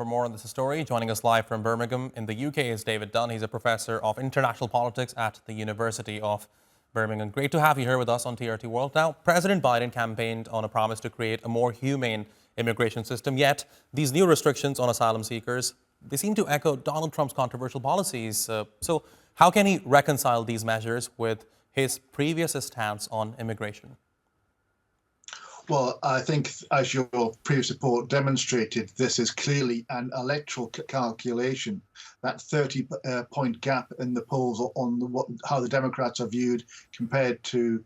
For more on this story, joining us live from Birmingham in the UK is David Dunn. He's a professor of international politics at the University of Birmingham. Great to have you here with us on TRT World. Now, President Biden campaigned on a promise to create a more humane immigration system, yet these new restrictions on asylum seekers, they seem to echo Donald Trump's controversial policies. So how can he reconcile these measures with his previous stance on immigration? Well, I think, as your previous report demonstrated, this is clearly an electoral calculation. That 30-point gap in the polls on how the Democrats are viewed compared to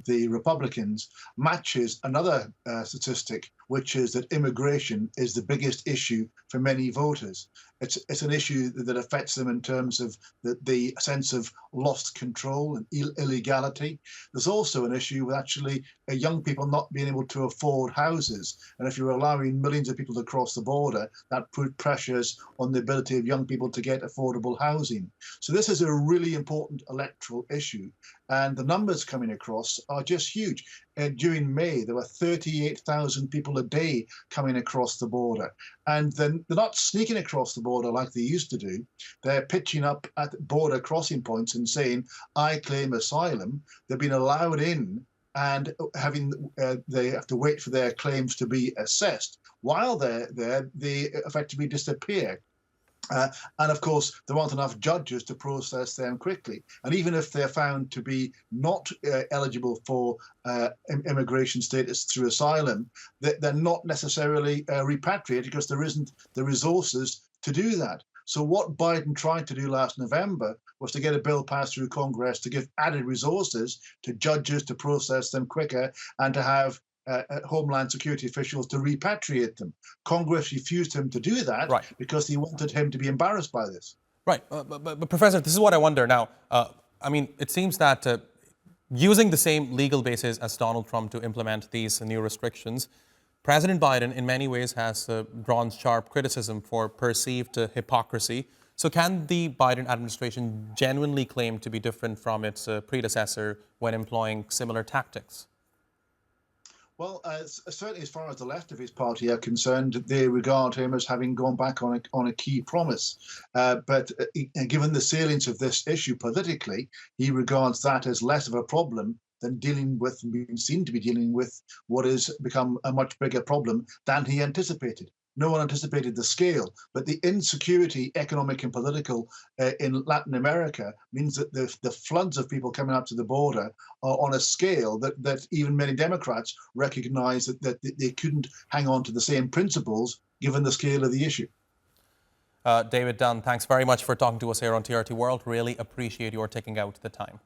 the Republicans matches another statistic, which is that immigration is the biggest issue for many voters. It's an issue that affects them in terms of the sense of lost control and illegality. There's also an issue with actually young people not being able to afford houses. And if you're allowing millions of people to cross the border, that put pressures on the ability of young people to get affordable housing. So this is a really important electoral issue. And the numbers coming across are just huge. During May, there were 38,000 people a day coming across the border. And then they're not sneaking across the border like they used to do. They're pitching up at border crossing points and saying, I claim asylum. They've been allowed in and they have to wait for their claims to be assessed. While they're there, they effectively disappear. And of course, there aren't enough judges to process them quickly. And even if they're found to be not eligible for immigration status through asylum, they're not necessarily repatriated because there isn't the resources to do that. So what Biden tried to do last November was to get a bill passed through Congress to give added resources to judges to process them quicker and to have Homeland Security officials to repatriate them. Congress refused him to do that because he wanted him to be embarrassed by this. Right. But Professor, this is what I wonder now. I mean, it seems that using the same legal basis as Donald Trump to implement these new restrictions, President Biden in many ways has drawn sharp criticism for perceived hypocrisy. So can the Biden administration genuinely claim to be different from its predecessor when employing similar tactics? Well, certainly as far as the left of his party are concerned, they regard him as having gone back on a key promise. But given the salience of this issue politically, he regards that as less of a problem than dealing with, being seen to be dealing with, what has become a much bigger problem than he anticipated. No one anticipated the scale, but the insecurity, economic and political, in Latin America means that the floods of people coming up to the border are on a scale that even many Democrats recognize that they couldn't hang on to the same principles given the scale of the issue. David Dunn, thanks very much for talking to us here on TRT World. Really appreciate your taking out the time.